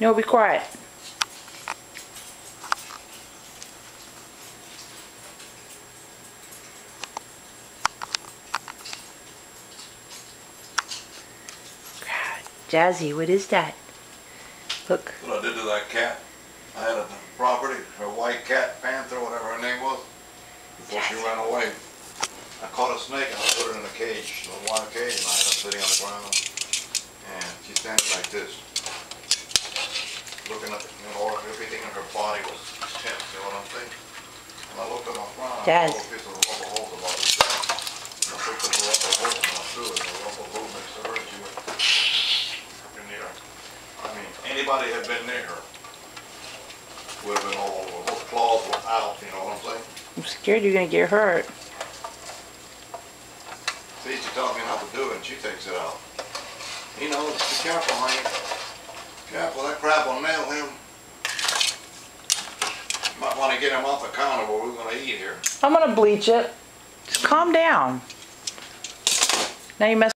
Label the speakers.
Speaker 1: No, be quiet. Jazzy, what is that? Look.
Speaker 2: What I did to that cat. I had a property, a white cat, panther, whatever her name was, before she ran away. I caught a snake and I put it in a cage, a wire cage, and I had her sitting on the ground. And she's standing like this, looking at, everything in her body was tense, you know what I'm saying? And I looked at my ground, I saw a piece of rubber hose about this size. And I picked up the rubber hose and I threw it, and the rubber hose next to her, and she went freaking near her. I mean, anybody had been near her would have been all over. Those claws were out, you know what I'm saying?
Speaker 1: I'm scared you're gonna get hurt.
Speaker 2: See, she taught me how to do it, and she takes it out. You know, be careful, honey. Careful, that crab will nail him. You might want to get him off the counter where we're going to eat here.
Speaker 1: I'm gonna bleach it. Just calm down. Now you mess